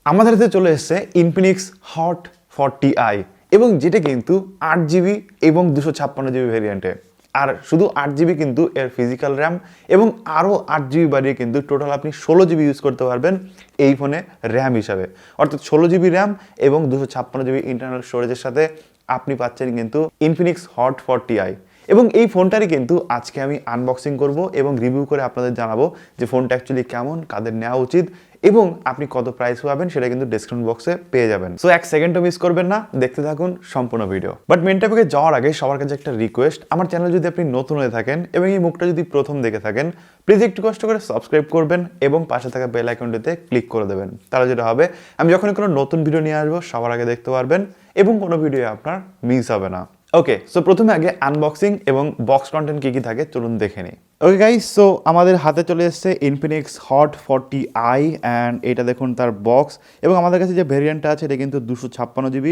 আমাদের হাতে চলে এসেছে ইনফিনিক্স হট 40i এবং যেটা কিন্তু 8GB এবং 256GB ভেরিয়েন্টে। আর শুধু 8GB কিন্তু এর ফিজিক্যাল র্যাম এবং আরও 8GB বাড়িয়ে কিন্তু টোটাল আপনি 16GB ইউজ করতে পারবেন এই ফোনে র্যাম হিসাবে। অর্থাৎ 16GB র্যাম এবং 256GB ইন্টারনাল স্টোরেজের সাথে আপনি পাচ্ছেন কিন্তু ইনফিনিক্স হট 40i। এবং এই ফোনটারই কিন্তু আজকে আমি আনবক্সিং করব এবং রিভিউ করে আপনাদের জানাবো যে ফোনটা অ্যাকচুয়ালি কেমন, কাদের নেওয়া উচিত এবং আপনি কত প্রাইস পাবেন সেটা কিন্তু ডেসক্রিপশন বক্সে পেয়ে যাবেন। সো এক সেকেন্ডও মিস করবেন না, দেখতে থাকুন সম্পূর্ণ ভিডিও। বাট মেন টপিকে যাওয়ার আগে সবার কাছে একটা রিকোয়েস্ট, আমার চ্যানেল যদি আপনি নতুন হয়ে থাকেন এবং এই মুখটা যদি প্রথম দেখে থাকেন, প্লিজ একটু কষ্ট করে সাবস্ক্রাইব করবেন এবং পাশে থাকা বেল আইকনটিতে ক্লিক করে দেবেন। তাহলে যেটা হবে, আমি যখনই কোনো নতুন ভিডিও নিয়ে আসবো সবার আগে দেখতে পারবেন এবং কোনো ভিডিও আপনার মিস হবে না। ওকে, সো প্রথমে আগে আনবক্সিং এবং বক্স কন্টেন্ট কি কি থাকে চলুন দেখে নিই। ওকে গাইস, সো আমাদের হাতে চলে এসেছে ইনফিনিক্স হট 40i অ্যান্ড এটা দেখুন তার বক্স। এবং আমাদের কাছে যে ভেরিয়েন্টটা আছে এটা কিন্তু 256GB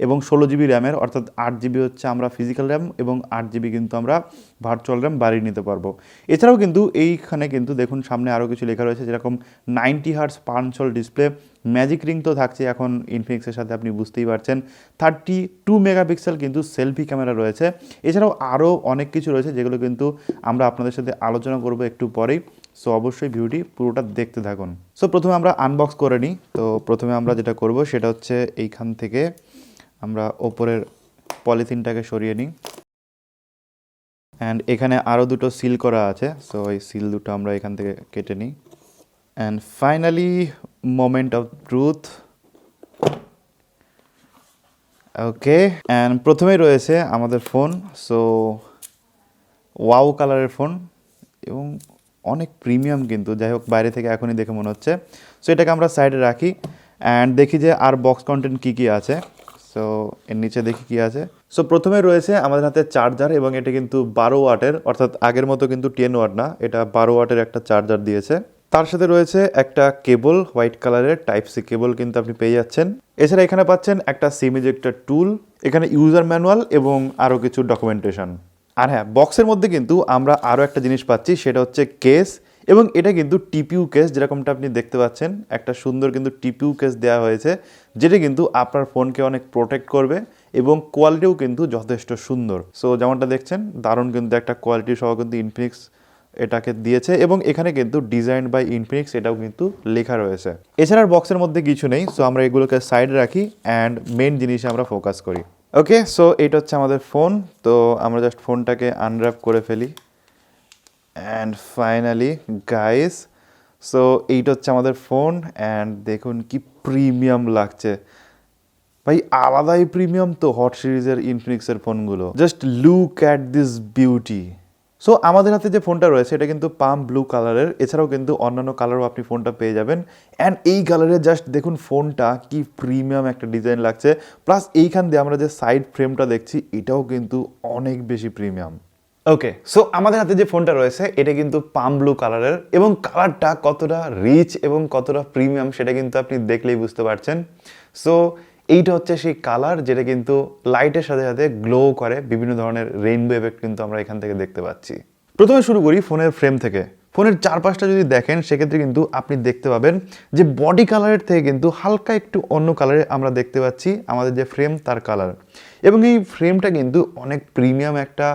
এবং 16GB র্যামের, অর্থাৎ 8GB হচ্ছে আমরা ফিজিক্যাল র্যাম এবং 8GB কিন্তু আমরা ভার্চুয়াল র্যাম বাড়িয়ে নিতে পারবো। এছাড়াও কিন্তু এইখানে কিন্তু দেখুন সামনে আরও কিছু লেখা রয়েছে, যেরকম 90Hz পাঞ্চল ডিসপ্লে, ম্যাজিক রিং তো থাকছে এখন ইনফিনিক্সের সাথে, আপনি বুঝতেই পারছেন। 32 মেগাপিক্সেল কিন্তু সেলফি ক্যামেরা রয়েছে। এছাড়াও আরও অনেক কিছু রয়েছে যেগুলো কিন্তু আমরা আপনাদের সাথে আলোচনা করব একটু পরেই। সো অবশ্যই ভিডিওটি পুরোটা দেখতে থাকুন। সো প্রথমে আমরা আনবক্স করে নিই। তো প্রথমে আমরা যেটা করব সেটা হচ্ছে এইখান থেকে আমরা ওপরের পলিথিনটাকে সরিয়ে নিই। অ্যান্ড এখানে আরও দুটো সিল করা আছে, সো এই সিল দুটো আমরা এখান থেকে কেটে নিই। And finally moment of truth. Okay, and প্রথমেই রয়েছে আমাদের ফোন। সো ওয়াও কালারের ফোন এবং অনেক প্রিমিয়াম কিন্তু, যাই হোক বাইরে থেকে এখনই দেখে মনে হচ্ছে। সো এটাকে আমরা সাইডে রাখি অ্যান্ড দেখি যে আর বক্স কন্টেন্ট কী কী আছে। সো এর নিচে দেখি কী আছে। সো প্রথমে রয়েছে আমাদের হাতে চার্জার এবং এটা কিন্তু 12 ওয়াটের, অর্থাৎ আগের মতো কিন্তু 10 ওয়াট না, এটা 12 ওয়াটের একটা চার্জার দিয়েছে। তার সাথে রয়েছে একটা কেবল, হোয়াইট কালারের টাইপ সি কেবল কিন্তু আপনি পেয়ে যাচ্ছেন। এছাড়া এখানে পাচ্ছেন একটা সিম ইজেক্টর টুল, এখানে ইউজার ম্যানুয়াল এবং আরও কিছু ডকুমেন্টেশন। আর হ্যাঁ, বক্সের মধ্যে কিন্তু আমরা আরও একটা জিনিস পাচ্ছি, সেটা হচ্ছে কেস। এবং এটা কিন্তু টিপিউ কেস, যেরকমটা আপনি দেখতে পাচ্ছেন একটা সুন্দর কিন্তু টিপিউ কেস দেওয়া হয়েছে, যেটা কিন্তু আপনার ফোনকে অনেক প্রোটেক্ট করবে এবং কোয়ালিটিও কিন্তু যথেষ্ট সুন্দর। সো যেমনটা দেখছেন দারুণ কিন্তু একটা কোয়ালিটি সহ কিন্তু ইনফিনিক্স এটাকে দিয়েছে এবং এখানে কিন্তু ডিজাইন বাই ইনফিনিক্স এটাও কিন্তু লেখা রয়েছে। এছাড়া বক্সের মধ্যে কিছু নেই, সো আমরা এগুলোকে সাইডে রাখি অ্যান্ড মেন জিনিসে আমরা ফোকাস করি। ওকে, সো এটা হচ্ছে আমাদের ফোন। তো আমরা জাস্ট ফোনটাকে আনর্যাপ করে ফেলি অ্যান্ড ফাইনালি গাইস, সো এইটা হচ্ছে আমাদের ফোন অ্যান্ড দেখুন কি প্রিমিয়াম লাগছে ভাই, আলাদাই প্রিমিয়াম তো হট সিরিজের ইনফিনিক্সের ফোনগুলো। Just look at this beauty. So আমাদের হাতে যে ফোনটা রয়েছে এটা কিন্তু পাম ব্লু কালারের, এছাড়াও কিন্তু অন্যান্য কালারও আপনি ফোনটা পেয়ে যাবেন। অ্যান্ড এই কালারে জাস্ট দেখুন ফোনটা কি প্রিমিয়াম একটা ডিজাইন লাগছে, প্লাস এইখান দিয়ে আমরা যে সাইড ফ্রেমটা দেখছি এটাও কিন্তু অনেক বেশি প্রিমিয়াম। ওকে, সো আমাদের হাতে যে ফোনটা রয়েছে এটা কিন্তু পাম ব্লু কালারের এবং কালারটা কতটা রিচ এবং কতটা প্রিমিয়াম সেটা কিন্তু আপনি দেখলেই বুঝতে পারছেন। সো এইটা হচ্ছে সেই কালার যেটা কিন্তু লাইটের সাথে সাথে গ্লো করে, বিভিন্ন ধরনের রেইনবো এফেক্ট কিন্তু আমরা এখান থেকে দেখতে পাচ্ছি। প্রথমে শুরু করি ফোনের ফ্রেম থেকে। ফোনের চারপাশটা যদি দেখেন সেক্ষেত্রে কিন্তু আপনি দেখতে পাবেন যে বডি কালারের থেকে কিন্তু হালকা একটু অন্য কালারে আমরা দেখতে পাচ্ছি আমাদের যে ফ্রেম তার কালার। এবং এই ফ্রেমটা কিন্তু অনেক প্রিমিয়াম একটা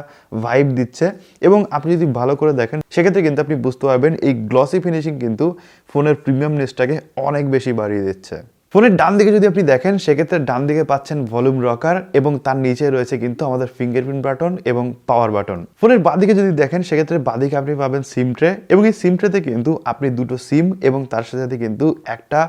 ভাইব দিচ্ছে এবং আপনি যদি ভালো করে দেখেন সেক্ষেত্রে কিন্তু আপনি বুঝতে পারবেন এই গ্লসি ফিনিশিং কিন্তু ফোনের প্রিমিয়ামনেসটাকে অনেক বেশি বাড়িয়ে দিচ্ছে। ফোনের ডান দিকে যদি আপনি দেখেন সেক্ষেত্রে ডান দিকে পাচ্ছেন ভলিউম রকার এবং তার নিচে রয়েছে কিন্তু আমাদের ফিঙ্গারপ্রিন্ট বাটন এবং পাওয়ার বাটন। ফোনের বাঁদিকে যদি দেখেন সেক্ষেত্রে বাঁদিকে আপনি পাবেন সিম ট্রে এবং এই সিম ট্রেতে কিন্তু আপনি দুটো সিম এবং তার সাথে সাথে কিন্তু একটা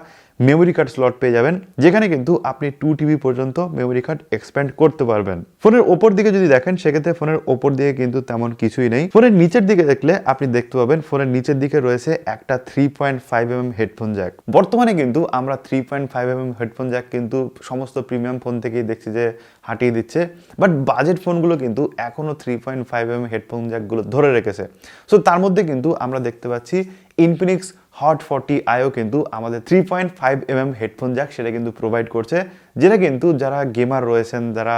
মেমোরি কার্ড স্লট পেয়ে যাবেন, যেখানে কিন্তু আপনি 2 TB পর্যন্ত মেমোরি কার্ড এক্সপ্যান্ড করতে পারবেন। ফোনের ওপর দিকে যদি দেখেন সেক্ষেত্রে ফোনের ওপর দিকে কিন্তু তেমন কিছুই নেই। ফোনের নিচের দিকে দেখলে আপনি দেখতে পাবেন ফোনের নিচের দিকে রয়েছে একটা 3.5mm হেডফোন জ্যাক। বর্তমানে কিন্তু আমরা 3.5mm হেডফোন জ্যাক কিন্তু সমস্ত প্রিমিয়াম ফোন থেকেই দেখছি যে হাঁটিয়ে দিচ্ছে, বাট বাজেট ফোনগুলো কিন্তু এখনও 3.5mm হেডফোন জ্যাকগুলো ধরে রেখেছে। সো তার মধ্যে কিন্তু আমরা দেখতে পাচ্ছি ইনফিনিক্স হট 40iও কিন্তু আমাদের 3.5mm হেডফোন জ্যাক সেটা কিন্তু প্রোভাইড করছে, যেটা কিন্তু যারা গেমার রয়েছেন, যারা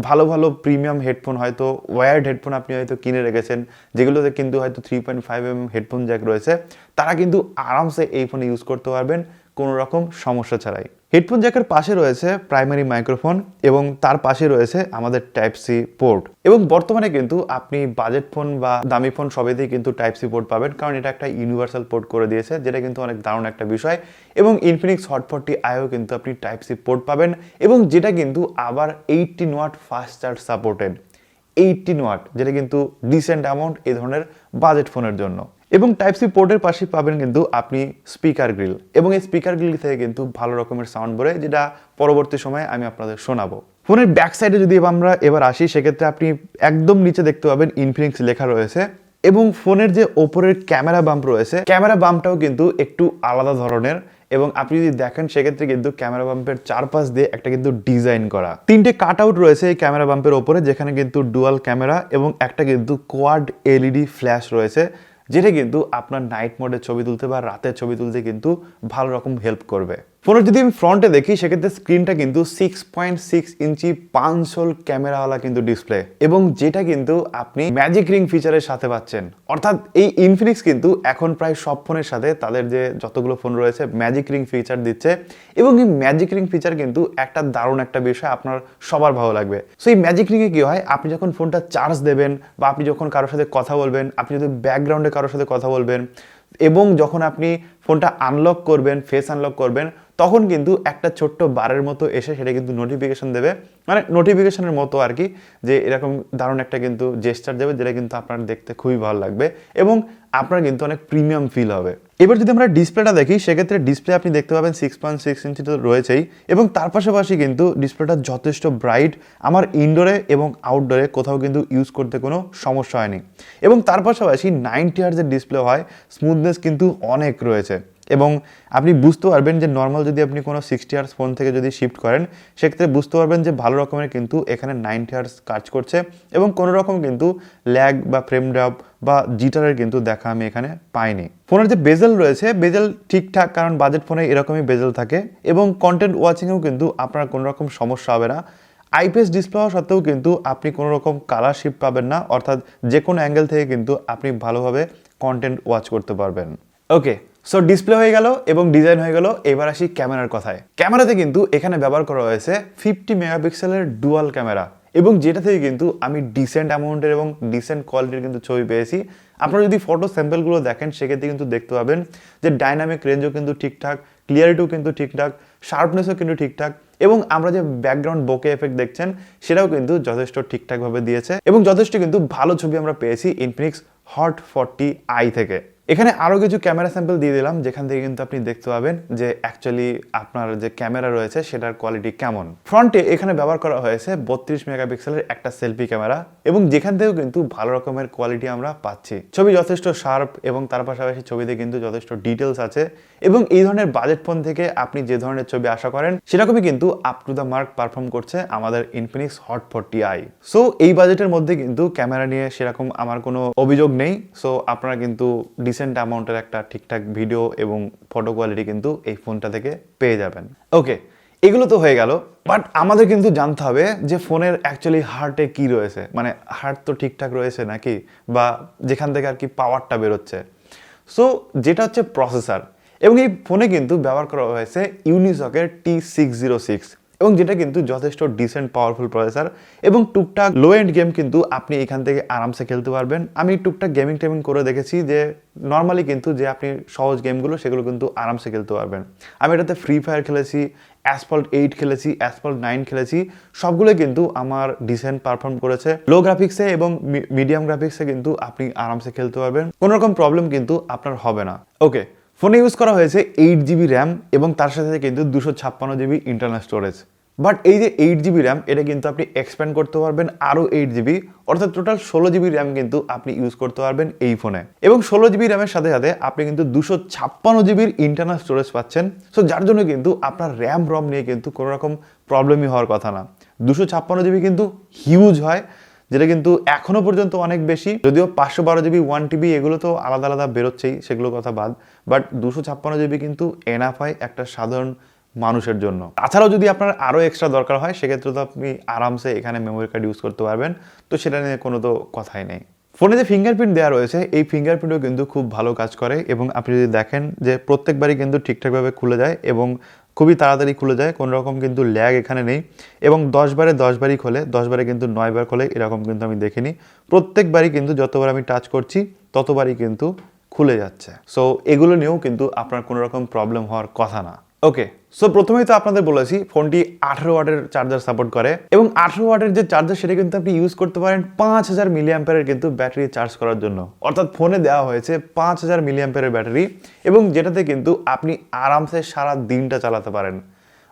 ভালো ভালো প্রিমিয়াম হেডফোন হয়তো ওয়্যার্ড হেডফোন আপনি হয়তো কিনে রেখেছেন যেগুলোতে কিন্তু হয়তো 3.5mm হেডফোন জ্যাক রয়েছে, তারা কিন্তু আরামসে এই ফোনে ইউজ করতে পারবেন কোনো রকম সমস্যা ছাড়াই। হেডফোন জ্যাকের পাশে রয়েছে প্রাইমারি মাইক্রোফোন এবং তার পাশে রয়েছে আমাদের টাইপ সি পোর্ট। এবং বর্তমানে কিন্তু আপনি বাজেট ফোন বা দামি ফোন সবেতেই কিন্তু টাইপ সি পোর্ট পাবেন, কারণ এটা একটা ইউনিভার্সাল পোর্ট করে দিয়েছে, যেটা কিন্তু অনেক দারুণ একটা বিষয়। এবং ইনফিনিক্স হট 40i কিন্তু আপনি টাইপ সি পোর্ট পাবেন, এবং যেটা কিন্তু আবার 18 watt fast charge supported. 18 watt, যেটা কিন্তু ডিসেন্ট অ্যামাউন্ট এই ধরনের বাজেট ফোনের জন্য। এবং টাইপ সি পোর্টের পাশে পাবেন কিন্তু আপনি স্পিকার গ্রিল, এবং এই স্পিকার গ্রিল থেকে কিন্তু ভালো রকমের সাউন্ড বেরোয়, যেটা পরবর্তী সময়ে আমি আপনাদের শোনাবো। ফোনের ব্যাক সাইডে যদি আমরা এবার আসি, সেক্ষেত্রে আপনি একদম নিচে দেখতে পাবেন ইনফিনিক্স লেখা রয়েছে। এবং ফোনের যে ওপরের ক্যামেরা বাম্প রয়েছে, ক্যামেরা বাম্পটাও কিন্তু একটু আলাদা ধরনের, এবং আপনি যদি দেখেন সেক্ষেত্রে কিন্তু ক্যামেরা বাম্পের চারপাশ দিয়ে একটা কিন্তু ডিজাইন করা 3টে কাট আউট রয়েছে এই ক্যামেরা বাম্পের ওপরে, যেখানে কিন্তু ডুয়াল ক্যামেরা এবং একটা কিন্তু কোয়াড এলইডি ফ্ল্যাশ রয়েছে, যেটা কিন্তু আপনার নাইট মোডে ছবি তুলতে বা রাতের ছবি তুলতে কিন্তু ভালো রকম হেল্প করবে। ফোনের যদি আমি ফ্রন্টে দেখি, সেক্ষেত্রে স্ক্রিনটা কিন্তু 6.6 ইঞ্চি পাঁচশোল ক্যামেরাওয়ালা কিন্তু ডিসপ্লে, এবং যেটা কিন্তু আপনি ম্যাজিক রিং ফিচারের সাথে পাচ্ছেন। অর্থাৎ এই ইনফিনিক্স কিন্তু এখন প্রায় সব ফোনের সাথে তাদের যে যতগুলো ফোন রয়েছে ম্যাজিক রিং ফিচার দিচ্ছে, এবং এই ম্যাজিক রিং ফিচার কিন্তু একটা দারুণ একটা বিষয়, আপনার সবার ভালো লাগবে। সো এই ম্যাজিক রিংয়ে কি হয়, আপনি যখন ফোনটা চার্জ দেবেন বা আপনি যখন কারোর সাথে কথা বলবেন, আপনি যদি ব্যাকগ্রাউন্ডে কারোর সাথে কথা বলবেন, এবং যখন আপনি ফোনটা আনলক করবেন, ফেস আনলক করবেন, তখন কিন্তু একটা ছোট্ট বারের মতো এসে সেটা কিন্তু নোটিফিকেশন দেবে, মানে নোটিফিকেশনের মতো আর কি, যে এরকম দারুণ একটা কিন্তু জেস্টার দেবে, যেটা কিন্তু আপনার দেখতে খুবই ভালো লাগবে এবং আপনার কিন্তু অনেক প্রিমিয়াম ফিল হবে। এবার যদি আমরা ডিসপ্লেটা দেখি, সেক্ষেত্রে ডিসপ্লে আপনি দেখতে পাবেন 6.6 ইঞ্চি তো রয়েছেই, এবং তার পাশাপাশি কিন্তু ডিসপ্লেটা যথেষ্ট ব্রাইট। আমার ইনডোরে এবং আউটডোরে কোথাও কিন্তু ইউজ করতে কোনো সমস্যা হয়নি, এবং তার পাশাপাশি 90 হার্জের ডিসপ্লে হয়, স্মুথনেস কিন্তু অনেক রয়েছে। এবং আপনি বুঝতে পারবেন যে নর্মাল যদি আপনি কোনো 60 হার্জ ফোন থেকে যদি শিফট করেন, সেক্ষেত্রে বুঝতে পারবেন যে ভালো রকমের কিন্তু এখানে 90 হার্জ কাজ করছে, এবং কোনো রকম কিন্তু ল্যাগ বা ফ্রেম ড্রপ বা জিটারের কিন্তু দেখা আমি এখানে পাইনি। ফোনের যে বেজেল রয়েছে, বেজেল ঠিকঠাক, কারণ বাজেট ফোনে এরকমই বেজেল থাকে, এবং কন্টেন্ট ওয়াচিংয়েও কিন্তু আপনার কোনো রকম সমস্যা হবে না। আইপিএস ডিসপ্লে হওয়া সত্ত্বেও কিন্তু আপনি কোনো রকম কালার শিফট পাবেন না, অর্থাৎ যে কোনো অ্যাঙ্গেল থেকে কিন্তু আপনি ভালোভাবে কন্টেন্ট ওয়াচ করতে পারবেন। ওকে, সো ডিসপ্লে হয়ে গেল এবং ডিজাইন হয়ে গেল, এবার আসি ক্যামেরার কথায়। ক্যামেরাতে কিন্তু এখানে ব্যবহার করা হয়েছে 50 মেগাপিক্সেলের ডুয়াল ক্যামেরা, এবং যেটা থেকে কিন্তু আমি ডিসেন্ট অ্যামাউন্টের এবং ডিসেন্ট কোয়ালিটির কিন্তু ছবি পেয়েছি। আপনারা যদি ফটো স্যাম্পলগুলো দেখেন, সেক্ষেত্রে কিন্তু দেখতে পাবেন যে ডাইনামিক রেঞ্জও কিন্তু ঠিকঠাক, ক্লিয়ারিটিও কিন্তু ঠিকঠাক, শার্পনেসও কিন্তু ঠিকঠাক, এবং আমরা যে ব্যাকগ্রাউন্ড বোকে এফেক্ট দেখছেন সেটাও কিন্তু যথেষ্ট ঠিকঠাকভাবে দিয়েছে, এবং যথেষ্ট কিন্তু ভালো ছবি আমরা পেয়েছি ইনফিনিক্স হট 40i থেকে। এখানে আরও কিছু ক্যামেরা স্যাম্পল দিয়ে দিলাম, যেখান থেকে কিন্তু আপনি দেখতে পাবেন যে অ্যাকচুয়ালি আপনার যে ক্যামেরা রয়েছে সেটার কোয়ালিটি কেমন। ফ্রন্টে এখানে ব্যবহার করা হয়েছে 32 মেগাপিক্সেলের একটা সেলফি ক্যামেরা, এবং যেখান থেকেও কিন্তু ভালো রকমের কোয়ালিটি আমরা পাচ্ছি। ছবি যথেষ্ট শার্প, এবং তার পাশাপাশি ছবিতে কিন্তু যথেষ্ট ডিটেলস আছে, এবং এই ধরনের বাজেট ফোন থেকে আপনি যে ধরনের ছবি আশা করেন সেরকমই কিন্তু up to the mark perform করছে আমাদের ইনফিনিক্স হট 40i। সো এই বাজেটের মধ্যে কিন্তু ক্যামেরা নিয়ে সেরকম আমার কোনো অভিযোগ নেই। সো আপনারা কিন্তু ডিসেন্ট অ্যামাউন্টের একটা ঠিকঠাক ভিডিও এবং ফটো কোয়ালিটি কিন্তু এই ফোনটা থেকে পেয়ে যাবেন। ওকে, এগুলো তো হয়ে গেল, বাট আমাদের কিন্তু জানতে হবে যে ফোনের অ্যাকচুয়ালি হার্টে কি রয়েছে, মানে হার্ট তো ঠিকঠাক রয়েছে নাকি, বা যেখান থেকে আর কি পাওয়ারটা বেরোচ্ছে। সো যেটা হচ্ছে প্রসেসর, এবং এই ফোনে কিন্তু ব্যবহার করা হয়েছে ইউনিসকের T606, এবং যেটা কিন্তু যথেষ্ট ডিসেন্ট পাওয়ারফুল প্রসেসর, এবং টুকটাক লো এন্ড গেম কিন্তু আপনি এখান থেকে আরামসে খেলতে পারবেন। আমি টুকটাক গেমিং টেমিং করে দেখেছি যে নর্মালি কিন্তু যে আপনি সহজ গেমগুলো সেগুলো কিন্তু আরামসে খেলতে পারবেন। আমি এটাতে ফ্রি ফায়ার খেলেছি, অ্যাসফল্ট 8 খেলেছি, অ্যাসফল্ট 9 খেলেছি, সবগুলো কিন্তু আমার ডিসেন্ট পারফর্ম করেছে। লো গ্রাফিক্সে এবং মিডিয়াম গ্রাফিক্সে কিন্তু আপনি আরামসে খেলতে পারবেন, কোনো রকম প্রবলেম কিন্তু আপনার হবে না। ওকে, ফোনে ইউজ করা হয়েছে 8GB র্যাম, এবং তার সাথে কিন্তু 256GB ইন্টারনাল স্টোরেজ। বাট এই যে 8GB র্যাম, এটা কিন্তু আপনি এক্সপ্যান্ড করতে পারবেন আরও 8GB, অর্থাৎ টোটাল 16GB র্যাম কিন্তু আপনি ইউজ করতে পারবেন এই ফোনে, এবং 16GB র্যামের সাথে সাথে আপনি কিন্তু 256GBর ইন্টারনাল স্টোরেজ পাচ্ছেন। সো যার জন্য কিন্তু আপনার র্যাম রম নিয়ে কিন্তু কোনো রকম প্রবলেমই হওয়ার কথা না। 256GB কিন্তু হিউজ হয়, যেটা কিন্তু এখনো পর্যন্ত অনেক বেশি, যদিও 512GB 1TB এগুলো তো আলাদা আলাদা বেরোচ্ছেই, সেগুলো কথা বাদ, বাট 256GB কিন্তু এনাফ হয় একটা সাধারণ মানুষের জন্য। তাছাড়াও যদি আপনার আরও এক্সট্রা দরকার হয়, সেক্ষেত্রে তো আপনি আরামসে এখানে মেমোরি কার্ড ইউজ করতে পারবেন, তো সেটা নিয়ে কোনো তো কথাই নেই। ফোনে যে ফিঙ্গারপ্রিন্ট দেওয়া রয়েছে এই ফিঙ্গারপ্রিন্টও কিন্তু খুব ভালো কাজ করে এবং আপনি যদি দেখেন যে প্রত্যেকবারই কিন্তু ঠিকঠাকভাবে খুলে যায় এবং খুবই তাড়াতাড়ি খুলে যায়, কোনো রকম কিন্তু ল্যাগ এখানে নেই এবং 10 বারে 10 বারই খোলে, 10 বারে কিন্তু 9 বার খোলে এরকম কিন্তু আমি দেখিনি। প্রত্যেকবারই কিন্তু যতবার আমি টাচ করছি ততবারই কিন্তু খুলে যাচ্ছে। সো এগুলো নিয়েও কিন্তু আপনার কোনো রকম প্রবলেম হওয়ার কথা না। ওকে, সো প্রথমেই তো আপনাদের বলেছি ফোনটি 18 ওয়াটের চার্জার সাপোর্ট করে এবং 18 ওয়াটের যে চার্জার সেটা কিন্তু আপনি ইউজ করতে পারেন 5000 মিলি অ্যাম্পিয়ারের কিন্তু ব্যাটারি চার্জ করার জন্য। অর্থাৎ ফোনে দেওয়া হয়েছে 5000 মিলি অ্যাম্পিয়ারের ব্যাটারি এবং যেটাতে কিন্তু আপনি আরামসে সারা দিনটা চালাতে পারেন।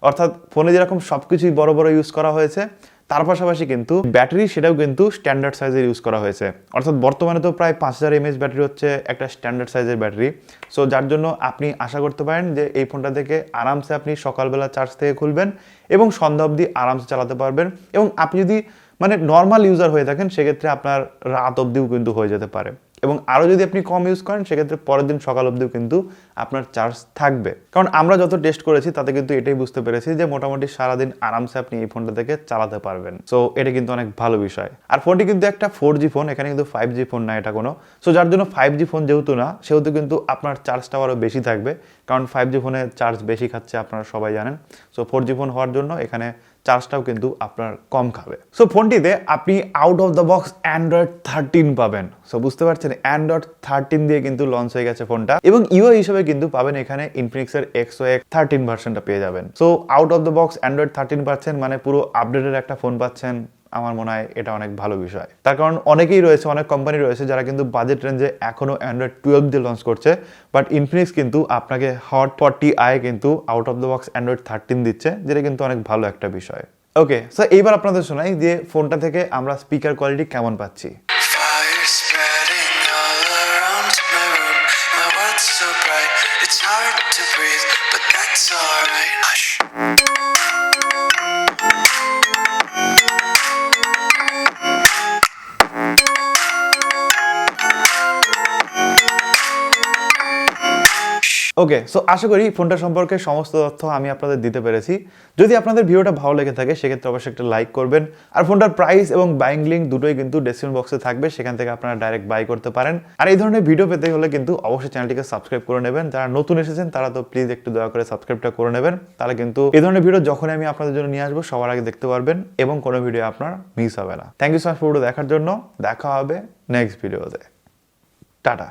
অর্থাৎ ফোনে যেরকম সব কিছুই বড় বড় ইউজ করা হয়েছে তার পাশাপাশি কিন্তু ব্যাটারি সেটাও কিন্তু স্ট্যান্ডার্ড সাইজের ইউজ করা হয়েছে। অর্থাৎ বর্তমানে তো প্রায় 5000 mAh ব্যাটারি হচ্ছে একটা স্ট্যান্ডার্ড সাইজের ব্যাটারি। সো যার জন্য আপনি আশা করতে পারেন যে এই ফোনটা থেকে আরামসে আপনি সকালবেলা চার্জ থেকে খুলবেন এবং সন্ধ্যা অবধি আরামসে চালাতে পারবেন এবং আপনি যদি মানে নর্মাল ইউজার হয়ে থাকেন সেক্ষেত্রে আপনার রাত অবধিও কিন্তু হয়ে যেতে পারে এবং আরও যদি আপনি কম ইউজ করেন সেক্ষেত্রে পরের দিন সকাল অবধিও কিন্তু আপনার চার্জ থাকবে। কারণ আমরা যত টেস্ট করেছি তাতে কিন্তু এটাই বুঝতে পেরেছি যে মোটামুটি সারাদিন আরামসে আপনি এই ফোনটা থেকে চালাতে পারবেন। সো এটা কিন্তু অনেক ভালো বিষয়। আর ফোনটি কিন্তু একটা 4G ফোন, এখানে কিন্তু 5G ফোন না এটা কোনো। সো যার জন্য 5G ফোন যেহেতু না সেহেতু কিন্তু আপনার চার্জটাও আরও বেশি থাকবে, কারণ 5G ফোনে চার্জ বেশি খাচ্ছে আপনারা সবাই জানেন। সো 4G ফোন হওয়ার জন্য এখানে চার্জটাও কিন্তু আপনার কম খাবে। সো ফোনটিতে আপনি out of the box Android 13 পাবেন। সো বুঝতে পারছেন অ্যান্ড্রয়েড 13 দিয়ে কিন্তু লঞ্চ হয়ে গেছে ফোনটা এবং ইউআই হিসেবে কিন্তু পাবেন এখানে ইনফিনিক্সের XOX 13 ভার্সনটা পেয়ে যাবেন। So out of the box Android 13 পাচ্ছেন, মানে পুরো আপডেটেড একটা ফোন পাচ্ছেন। আমার মনে হয় এটা অনেক ভালো বিষয়, তার কারণ অনেকেই রয়েছে, অনেক কোম্পানি রয়েছে যারা কিন্তু বাজেট রেঞ্জে এখনো অ্যান্ড্রয়েড 12 দিয়ে লঞ্চ করছে, বাট ইনফিনিক্স কিন্তু আপনাকে হট 40i কিন্তু out of the box Android 13 দিচ্ছে, যেটা কিন্তু অনেক ভালো একটা বিষয়। ওকে, সো এইবার আপনাদের শোনাই যে ফোনটা থেকে আমরা স্পিকার কোয়ালিটি কেমন পাচ্ছি। ওকে, সো আশা করি ফোনটা সম্পর্কে সমস্ত তথ্য আমি আপনাদের দিতে পেরেছি। যদি আপনাদের ভিডিওটা ভালো লেগে থাকে সেক্ষেত্রে অবশ্যই একটা লাইক করবেন। আর ফোনটার প্রাইস এবং বাইং লিঙ্ক দুটোই কিন্তু ডেসক্রিপশন বক্সে থাকবে, সেখান থেকে আপনারা ডাইরেক্ট বাই করতে পারেন। আর এই ধরনের ভিডিও পেতে হলে কিন্তু অবশ্যই চ্যানেলটিকে সাবস্ক্রাইব করে নেবেন। যারা নতুন এসেছেন তারা তো প্লিজ একটু দয়া করে সাবস্ক্রাইবটা করে নেবেন, তাহলে কিন্তু এই ধরনের ভিডিও যখনই আমি আপনাদের জন্য নিয়ে আসবো সবার আগে দেখতে পারবেন এবং কোনো ভিডিও আপনার মিস হবে না। Thank you so much video দেখার জন্য। দেখা হবে নেক্সট ভিডিওতে। টাটা।